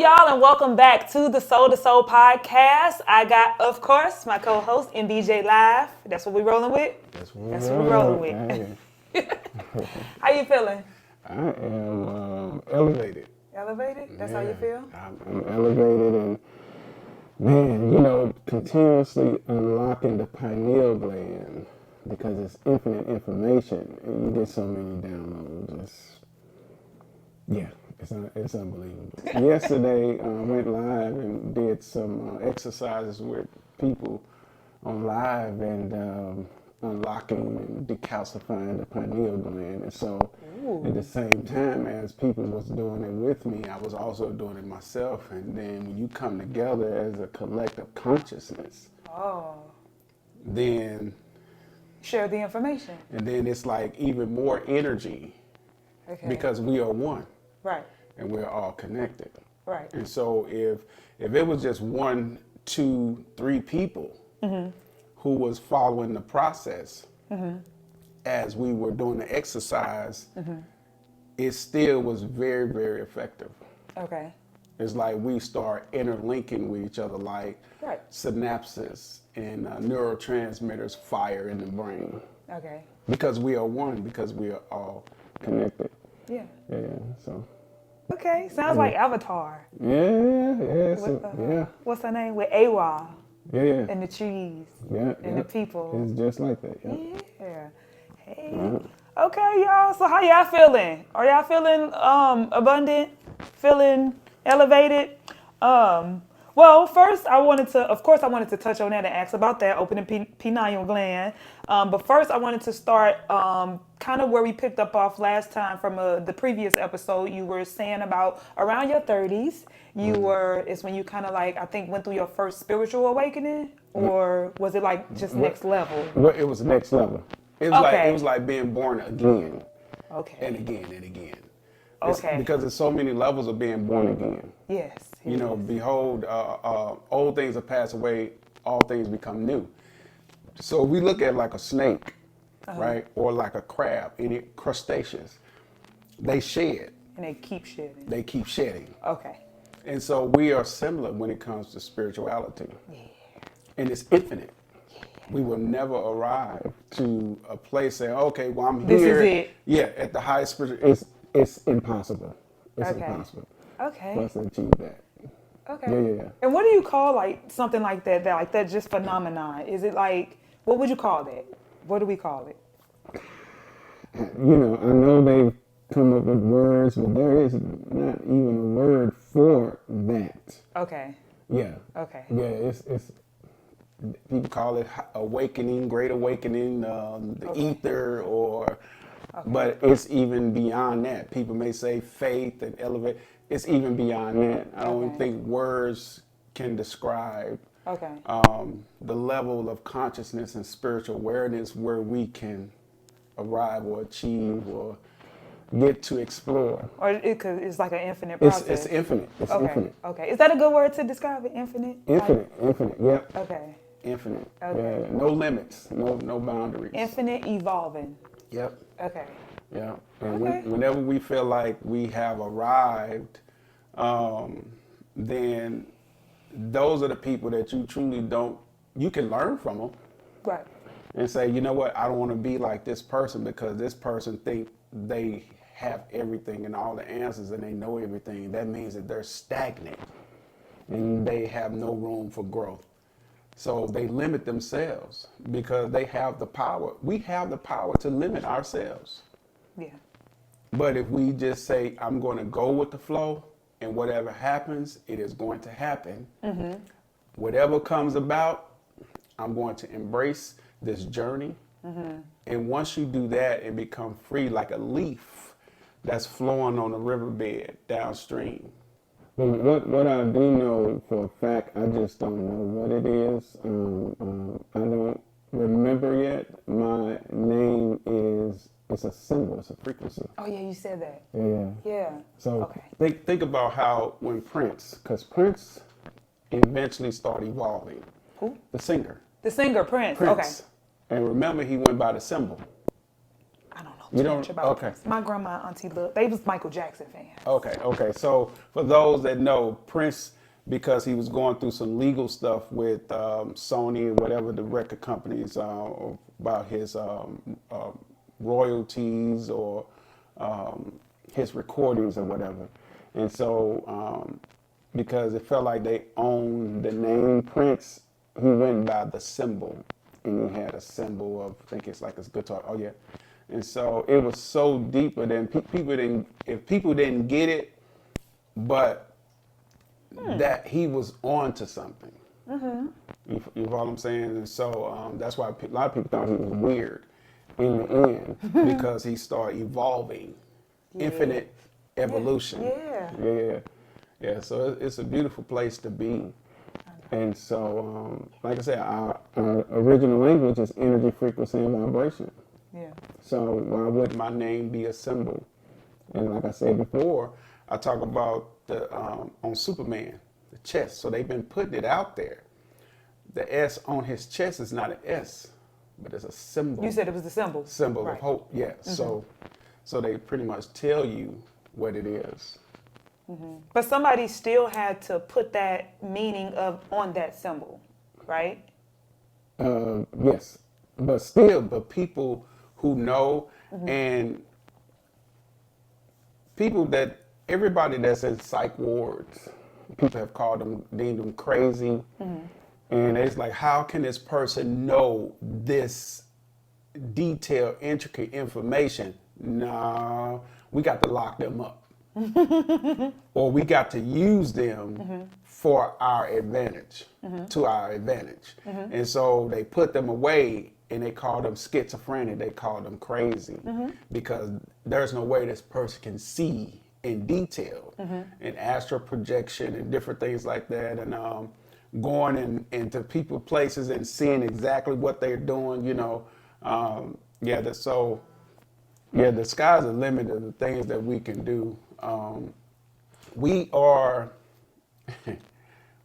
y'all, and welcome back to the Soul to Soul podcast. I got, of course, my co-host, MBJ Live. That's what we rolling with? That's what we're rolling with. Hey. How you feeling? I am elevated. Elevated? That's how you feel? I'm elevated and, man, continuously unlocking the pineal gland because it's infinite information and you get so many downloads. It's unbelievable. Yesterday, I went live and did some exercises with people on live and unlocking and decalcifying the pineal gland. And so at the same time as people was doing it with me, I was also doing it myself. And then when you come together as a collective consciousness, then share the information. And then it's like even more energy because we are one. Right. And we're all connected. Right. And so if it was just 1, 2, 3 people who was following the process as we were doing the exercise, it still was very, very effective. Okay. It's like we start interlinking with each other like synapses and neurotransmitters fire in the brain. Okay. Because we are one, because we are all connected. Yeah. Yeah, so. Okay, sounds like Avatar. Yeah. What's her name? With Awa. Yeah. And the trees. Yeah. And the people. It's just like that. Yeah. Hey. Okay, y'all. So how y'all feeling? Are y'all feeling abundant? Feeling elevated? Well, first I wanted to touch on that and ask about that, opening pineal gland. But first I wanted to start kind of where we picked up off last time from the previous episode. You were saying about around your 30s, it's when you kind of like, I think went through your first spiritual awakening, or was it like just next level? Well, it was next level. It was like being born again. Okay. And again and again. Okay. Because there's so many levels of being born again. Yes. Behold, old things have passed away, all things become new. So we look at like a snake, right? Or like a crab, any crustaceans. They shed. And they keep shedding. They keep shedding. Okay. And so we are similar when it comes to spirituality. Yeah. And it's infinite. Yeah. We will never arrive to a place saying, okay, well, I'm here. This is it. Yeah, at the highest spiritual. It's impossible. It's impossible. Okay. For us to achieve that. Okay. Yeah. And what do you call like something like that just phenomenon? Is it like, what would you call that? What do we call it? I know they've come up with words, but there is not even a word for that. Okay. Yeah. Okay. Yeah, it's people call it awakening, great awakening, the ether, but it's even beyond that. People may say faith and elevate. It's even beyond that. I don't think words can describe the level of consciousness and spiritual awareness where we can arrive or achieve or get to explore. Or it's like an infinite process. It's infinite. It's infinite. Okay. Is that a good word to describe it? Infinite? Infinite. Yep. Okay. Infinite. Okay. Yeah. No limits. No boundaries. Infinite evolving. Yep. Okay. Yeah. And whenever we feel like we have arrived, then those are the people that you truly you can learn from them. Right. And say, you know what, I don't want to be like this person because this person think they have everything and all the answers and they know everything. That means that they're stagnant and they have no room for growth. So they limit themselves because they have the power. We have the power to limit ourselves. Yeah. But if we just say, I'm going to go with the flow and whatever happens, it is going to happen. Mm-hmm. Whatever comes about, I'm going to embrace this journey. Mm-hmm. And once you do that and become free like a leaf that's flowing on the riverbed downstream. What I do know for a fact, I just don't know what it is. I don't remember yet. My name it's a symbol, it's a frequency. Oh yeah, you said that. Yeah. So think about how when Prince eventually started evolving. Who? The singer. The singer, Prince. Okay. And remember, he went by the symbol. I don't know You too don't? much about Okay. Prince. My grandma and auntie loved. They was Michael Jackson fans. Okay. So for those that know, Prince, because he was going through some legal stuff with Sony and whatever the record companies about his royalties or his recordings or whatever. And so because it felt like they owned the name Prince, he went by the symbol. And he had a symbol of, I think it's like his guitar. Oh, yeah. And so it was so deeper than if people didn't get it, but that he was on to something. You follow what I'm saying? And so that's why a lot of people thought he was weird in the end because he started evolving, infinite evolution. Yeah. So it's a beautiful place to be. And so, like I said, our original language is energy, frequency, and vibration. Yeah. So why would my name be a symbol? And like I said before, I talk about the on Superman, the chest. So they've been putting it out there. The S on his chest is not an S, but it's a symbol. You said it was the symbol. Symbol Right. of hope. Yeah. So they pretty much tell you what it is. But somebody still had to put that meaning on that symbol, right? Yes, but people who know and everybody that's in psych wards, people have deemed them crazy. And it's like, how can this person know this detailed, intricate information? No, we got to lock them up. Or we got to use them for our advantage, to our advantage. And so they put them away and they call them schizophrenic, they call them crazy, because there's no way this person can see in detail and astral projection and different things like that, and going into people places and seeing exactly what they're doing, the sky's the limit of the things that we can do. We are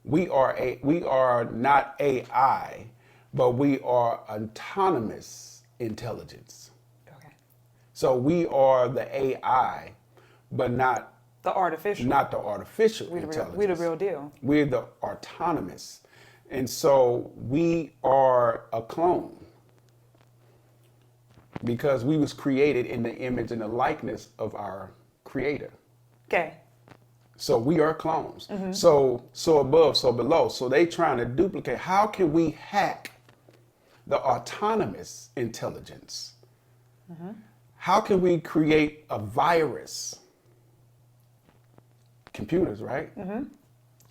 not AI, but we are autonomous intelligence. Okay. So we are the AI, but not The artificial. not the artificial intelligence. We the real deal. We're the autonomous. And so we are a clone because we was created in the image and the likeness of our creator. Okay. So we are clones. So above, so below. So they trying to duplicate. How can we hack the autonomous intelligence? How can we create a virus? Computers, right?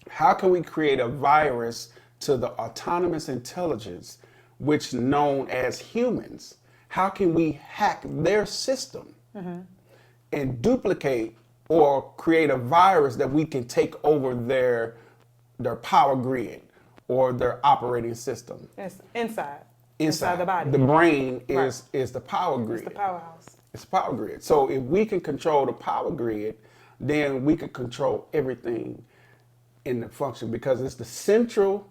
How can we create a virus to the autonomous intelligence, which known as humans? How can we hack their system and duplicate or create a virus that we can take over their power grid or their operating system? It's inside the body. The brain is the power grid. It's the powerhouse. It's the power grid. So if we can control the power grid, then we can control everything in the function, because it's the central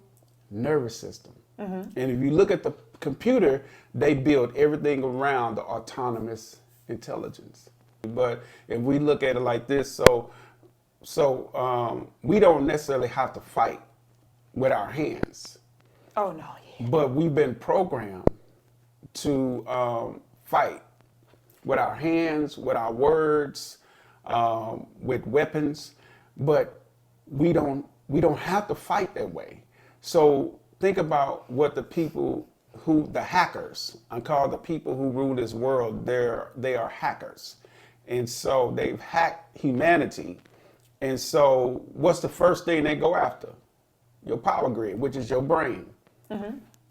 nervous system. And if you look at the computer, they build everything around the autonomous intelligence. But if we look at it like this, so we don't necessarily have to fight with our hands. Oh no, yeah. But we've been programmed to fight with our hands, with our words, with weapons. But we don't have to fight that way. So think about what the hackers, I call the people who rule this world, they are hackers. And so they've hacked humanity. And so what's the first thing they go after? Your power grid, which is your brain.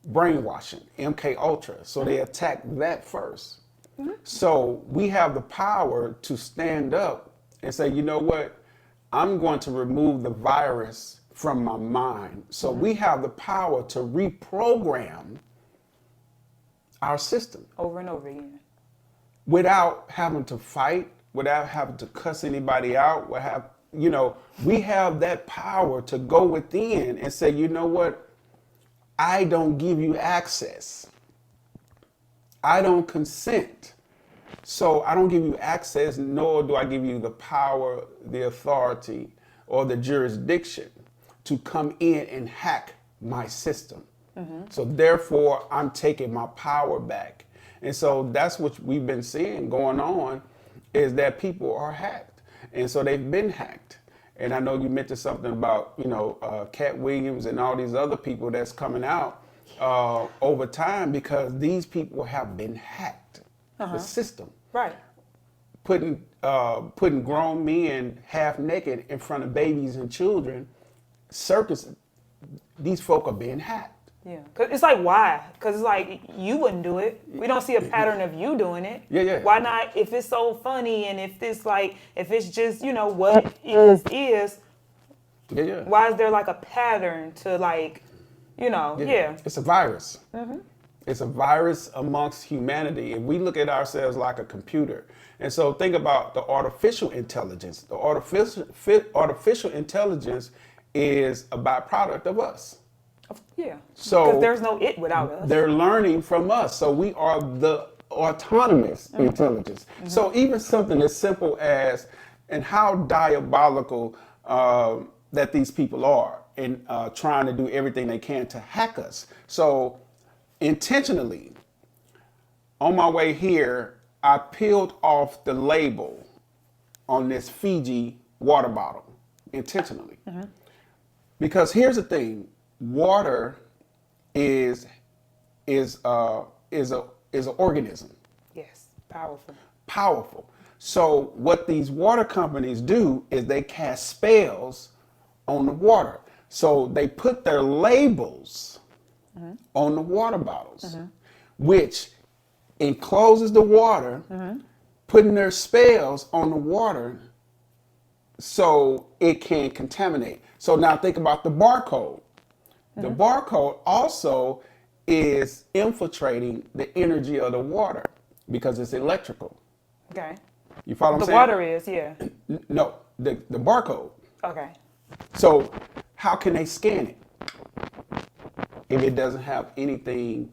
Brainwashing, MK Ultra. So they attack that first. So we have the power to stand up and say, you know what? I'm going to remove the virus from my mind. So we have the power to reprogram our system Over and over again. without having to fight, without having to cuss anybody out. We have that power to go within and say, you know what? I don't give you access. I don't consent So I don't give you access, nor do I give you the power, the authority, or the jurisdiction to come in and hack my system. So therefore, I'm taking my power back. And so that's what we've been seeing going on, is that people are hacked. And so they've been hacked. And I know you mentioned something about, Cat Williams and all these other people that's coming out over time, because these people have been hacked. The system. Right. Putting grown men half naked in front of babies and children, these folk are being hacked. Yeah, cause it's like, why? Because it's like, you wouldn't do it. We don't see a pattern of you doing it. Yeah. Why not? If it's so funny, and if it's just, what is. Yeah. Why is there like a pattern to It's a virus. It's a virus amongst humanity. And we look at ourselves like a computer. And so think about the artificial intelligence. The artificial intelligence is a byproduct of us. Yeah. So because there's no it without us. They're learning from us. So we are the autonomous intelligence. So even something as simple as, and how diabolical that these people are in trying to do everything they can to hack us. So intentionally, on my way here, I peeled off the label on this Fiji water bottle intentionally. Because here's the thing, water is an organism. Yes, powerful. Powerful. So what these water companies do is they cast spells on the water. So they put their labels on the water bottles, which encloses the water, putting their spells on the water so it can contaminate. So now think about the barcode. The barcode also is infiltrating the energy of the water because it's electrical. Okay. You follow what I'm saying? The water is, yeah. No, the barcode. Okay. So how can they scan it if it doesn't have anything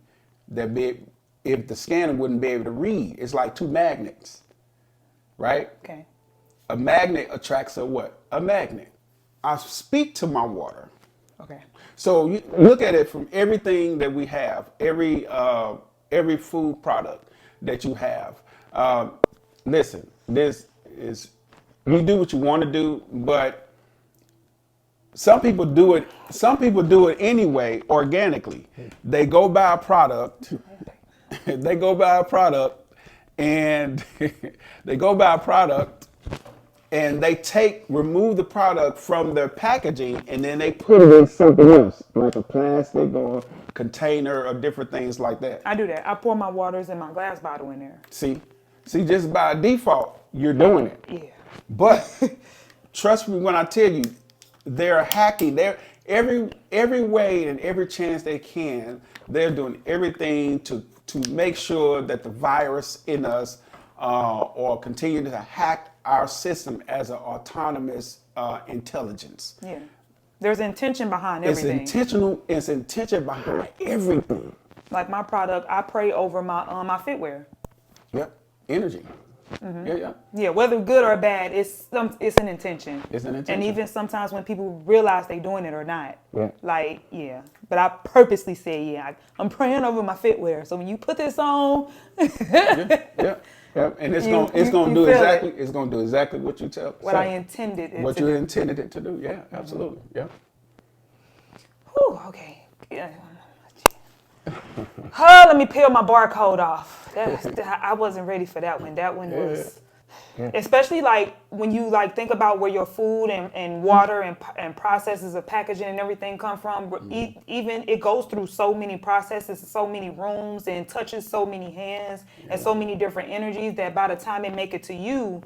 if the scanner wouldn't be able to read? It's like two magnets, right? Okay. A magnet attracts a what? A magnet. I speak to my water. Okay. So you look at it from everything that we have, every food product that you have. Listen, this is, you do what you want to do, but some people do it anyway, organically. They go buy a product. And they go buy a product and they remove the product from their packaging, and then they put it in something else, like a plastic or container or different things like that. I do that. I pour my waters in my glass bottle in there. See, just by default, you're doing it. Yeah. But trust me when I tell you, they're hacking. They're every way and every chance they can. They're doing everything to make sure that the virus in us or continue to hack our system as an autonomous intelligence. Yeah. There's intention behind everything. It's intention behind everything. Like my product, I pray over my my footwear. Yep. Energy. Yeah. Yeah, whether good or bad, it's an intention. It's an intention. And even sometimes when people realize they're doing it or not. Yeah. But I purposely say, I'm praying over my footwear. So when you put this on, yeah. And it's gonna do exactly what you tell. What I intended it what to you do. intended it to do. Yeah, absolutely. Yeah. Whew, okay. Yeah. Let me peel my barcode off. I wasn't ready for that one. That one was, especially like when you like think about where your food and water and processes of packaging and everything come from. Even it goes through so many processes, so many rooms, and touches so many hands and so many different energies that by the time it make it to you,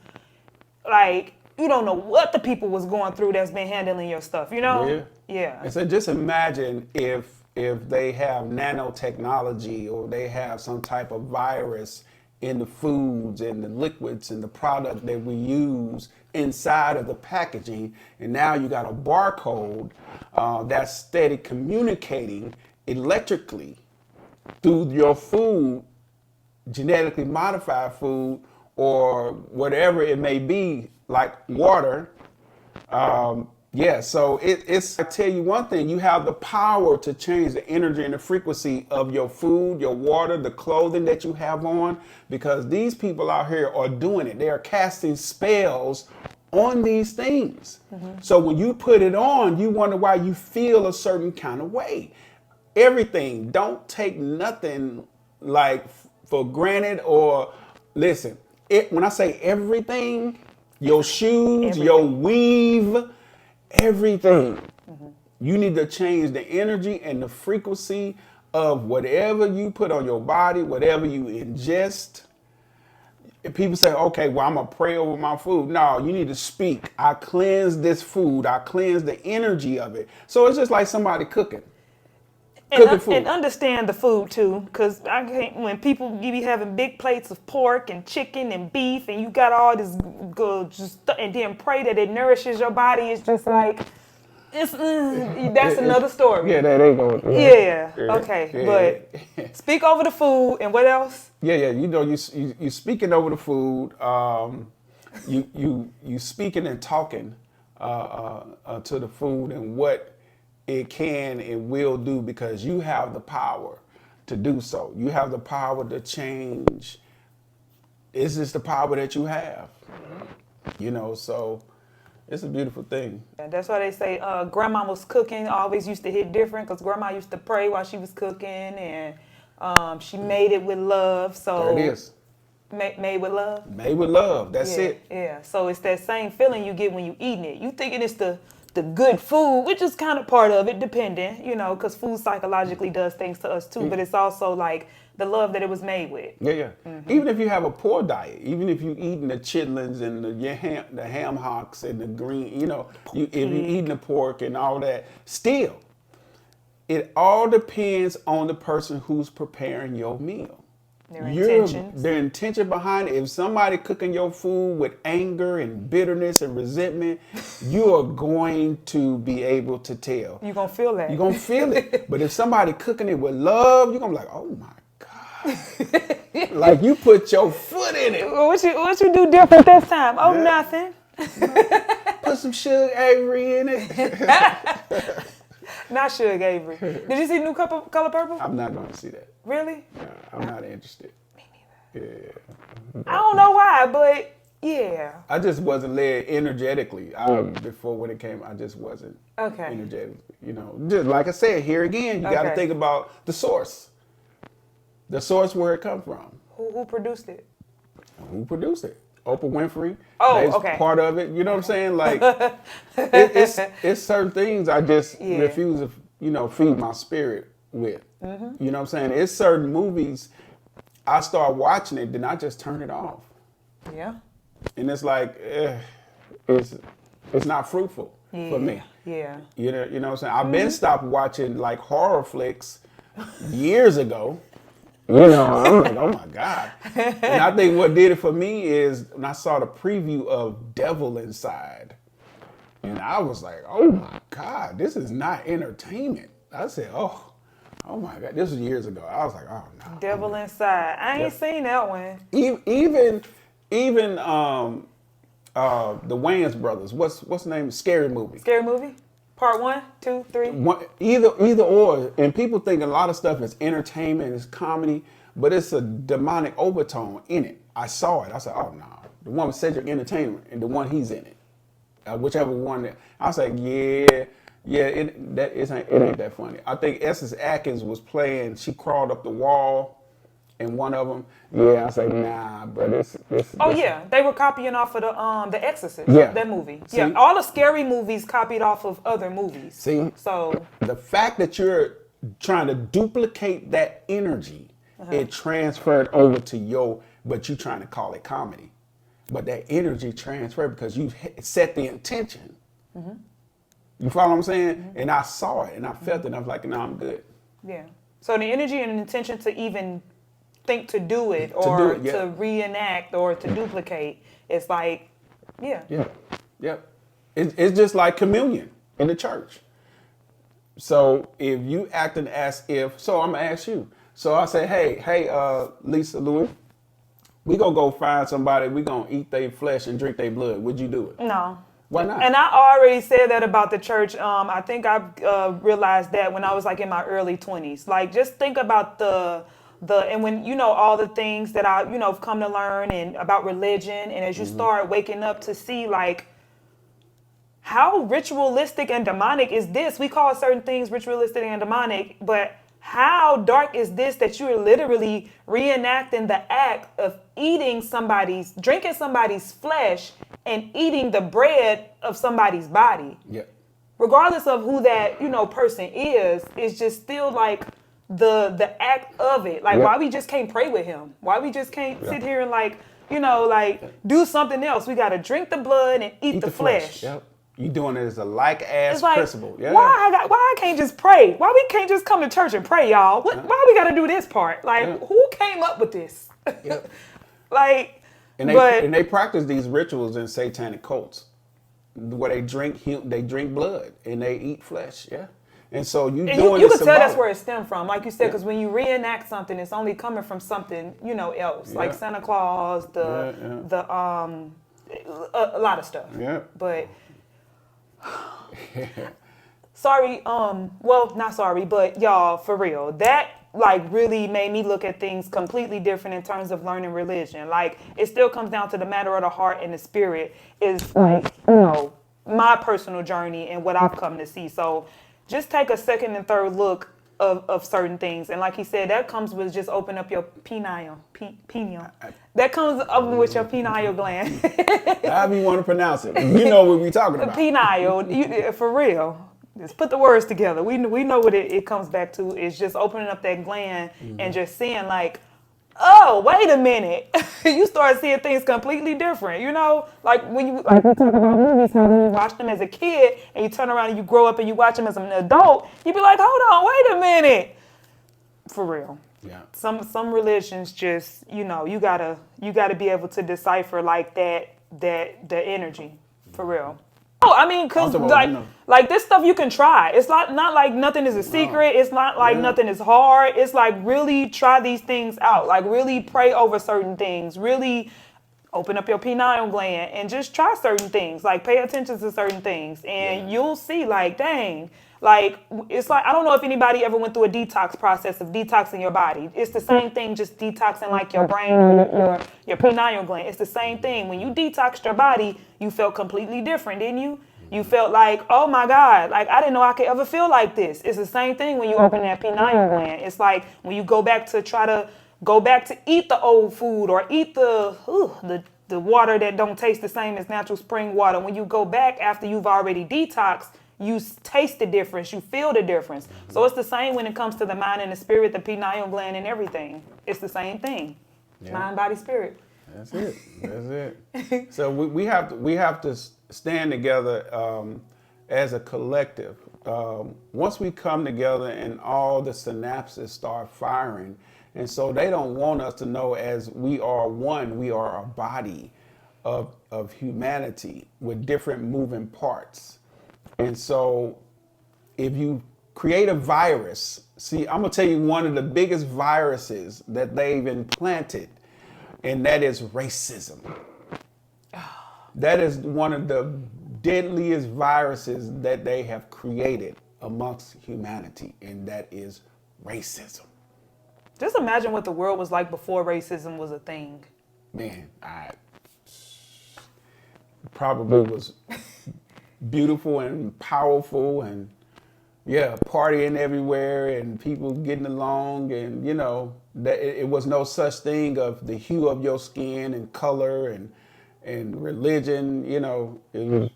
like you don't know what the people was going through that's been handling your stuff. You know? Yeah. And so just imagine if they have nanotechnology or they have some type of virus in the foods and the liquids and the product that we use inside of the packaging, and now you got a barcode that's steady communicating electrically through your food genetically modified food or whatever it may be, like water. Yeah, so it's, I tell you one thing, you have the power to change the energy and the frequency of your food, your water, the clothing that you have on, because these people out here are doing it. They are casting spells on these things. So when you put it on, you wonder why you feel a certain kind of way. Everything, don't take nothing like for granted or listen, when I say everything, your shoes, your weave, everything. You need to change the energy and the frequency of whatever you put on your body, whatever you ingest. If people say, okay, well, I'm going to pray over my food. No, you need to speak. I cleanse this food. I cleanse the energy of it. So it's just like somebody cooking. And understand the food too, because when people you be having big plates of pork and chicken and beef, and you got all this good, and then pray that it nourishes your body, it's just like that's another story. Yeah, that ain't going. Yeah. Okay, but speak over the food and what else? Yeah. You know, you speaking over the food. You speaking and talking to the food and what it can and will do, because you have the power to do so. You have the power to change. It's just the power that you have. You know, so it's a beautiful thing. And that's why they say grandma was cooking always used to hit different, because grandma used to pray while she was cooking, and she made it with love. So there it is. Made with love? Made with love. That's it. Yeah. So it's that same feeling you get when you eating it. You thinking it's the good food, which is kind of part of it, depending, you know, because food psychologically does things to us too, but it's also like the love that it was made with. Yeah. Even if you have a poor diet, even if you eating the chitlins and the ham hocks and the green, you know, if you eating the pork and all that, still, it all depends on the person who's preparing your meal. Their intention behind it. If somebody cooking your food with anger and bitterness and resentment, you are going to be able to tell. You're going to feel that. You're going to feel it. But if somebody cooking it with love, you're going to be like, oh my God. Like you put your foot in it. What you do different this time? Oh, nothing. Put some Sugar Avery in it. Not Sugar Avery. Did you see New Color Purple? I'm not going to see that. Really? No, I'm not interested. Me neither. Yeah. I don't know why, but yeah. I just wasn't led energetically. Before when it came, I just wasn't energetic. You know, just like I said, here again, you got to think about the source. The source where it comes from. Who produced it? Who produced it? Oprah Winfrey. Oh, That's part of it. You know what I'm saying? Like, it's certain things I just refuse to, you know, feed my spirit with. You know what I'm saying? It's certain movies, I start watching it, then I just turn it off. Yeah. And it's like, it's not fruitful for me. Yeah. You know what I'm saying? I've been stopped watching like horror flicks years ago. You know, I'm like, oh my God. And I think what did it for me is when I saw the preview of Devil Inside, and I was like, oh my God, this is not entertainment. I said, oh my God, this was years ago. I was like, oh no. Devil Inside. I ain't seen that one. Even the Wayans brothers, what's the name? Scary Movie. Scary Movie? Part 1, 2, 3? Either or. And people think a lot of stuff is entertainment, it's comedy, but it's a demonic overtone in it. I saw it. I said, oh no. The one with Cedric Entertainment and the one he's in it. Whichever one. I was like, it ain't that funny. I think Essence Atkins was playing, she crawled up the wall in one of them. Yeah, I was like, nah, but this. Yeah, they were copying off of the Exorcist. Yeah. That movie. See? Yeah, all the scary movies copied off of other movies. See? So the fact that you're trying to duplicate that energy, it transferred over to but you trying to call it comedy. But that energy transferred because you set the intention. You follow what I'm saying? And I saw it and I felt it and I was like, no, I'm good. Yeah. So the energy and intention to even think to do it or to reenact or to duplicate, it's like, yeah. It's just like communion in the church. So if you acting as if, so I'm gonna ask you, So I say, hey, Lisa, Louie, we gonna go find somebody. We gonna eat their flesh and drink their blood. Would you do it? No. Why not? And I already said that about the church. I think I realized that when I was like in my early 20s. Like, just think about and when, you know, all the things that I, you know, have come to learn and about religion. And as you start waking up to see, like, how ritualistic and demonic is this? We call certain things ritualistic and demonic, but how dark is this that you're literally reenacting the act of drinking somebody's flesh and eating the bread of somebody's body? Yeah. Regardless of who that, you know, person is, it's just still like the act of it. Like, why we just can't pray with him? Why we just can't sit here and, like, you know, like, do something else? We got to drink the blood and eat the flesh. Yep. You doing it as a like-ass like, principle. Yeah. Why I can't just pray? Why we can't just come to church and pray, y'all? Why we got to do this part? Like, who came up with this? Yep. Like, and they practice these rituals in satanic cults where they drink blood and they eat flesh. Yeah. And so you can tell that's where it stemmed from, like you said, because when you reenact something, it's only coming from something, you know, else, like Santa Claus, a lot of stuff. Yeah. But sorry, well, not sorry, but y'all, for real, that like really made me look at things completely different in terms of learning religion. Like, it still comes down to the matter of the heart and the spirit is, like, you know, my personal journey and what I've come to see. So just take a second and third look of certain things. And like he said, that comes with just open up your pineal. That comes up with your pineal gland. However you want to pronounce it. You know what we're talking about. Pineal, for real. Just put the words together. We know what it comes back to. It's just opening up that gland and just seeing, like, oh, wait a minute. You start seeing things completely different. You know, like when we talk about movies, how you watch them as a kid and you turn around and you grow up and you watch them as an adult, you be like, hold on, wait a minute. For real. Yeah. Some religions just, you know, you gotta be able to decipher like the energy. For real. Oh, I mean, because like this stuff you can try. It's not like nothing is a secret. No. It's not like nothing is hard. It's like really try these things out. Like really pray over certain things. Really open up your pineal gland and just try certain things. Like pay attention to certain things. And you'll see like, dang, like it's like, I don't know if anybody ever went through a detox process of detoxing your body. It's the same thing, just detoxing like your brain or your pineal gland. It's the same thing. When you detoxed your body, you felt completely different, didn't you? You felt like, oh my God, like I didn't know I could ever feel like this. It's the same thing when you open that pineal gland. It's like when you go back to eat the old food or eat the water that don't taste the same as natural spring water. When you go back after you've already detoxed, you taste the difference, you feel the difference. So it's the same when it comes to the mind and the spirit, the pineal gland and everything. It's the same thing. Mind, body, spirit. That's it. So we have to stand together as a collective. Once we come together and all the synapses start firing, and so they don't want us to know as we are one, we are a body of humanity with different moving parts. And so if you create a virus, see, I'm going to tell you one of the biggest viruses that they've implanted, and that is racism. That is one of the deadliest viruses that they have created amongst humanity, and that is racism. Just imagine what the world was like before racism was a thing. Man, I probably was beautiful and powerful and partying everywhere and people getting along, and you know that it was no such thing of the hue of your skin and color and religion. You know, it was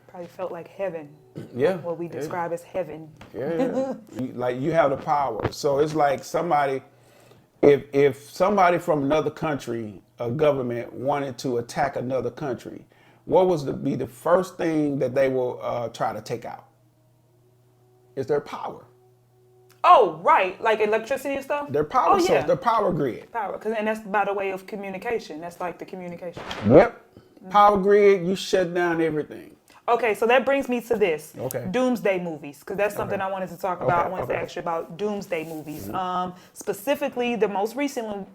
probably felt like heaven. Yeah, what we describe as heaven. Like you have the power. So it's like somebody, if somebody from another country, a government wanted to attack another country, what was be the first thing that they will try to take out? Is their power. Oh, right. Like electricity and stuff? Their power source, their power grid. Power, and that's by the way of communication. That's like the communication. Yep. Power grid, you shut down everything. Okay, so that brings me to this. Okay. Doomsday movies, because that's something I wanted to talk about. Okay, I wanted to okay. ask you about doomsday movies. Specifically, the most recent one.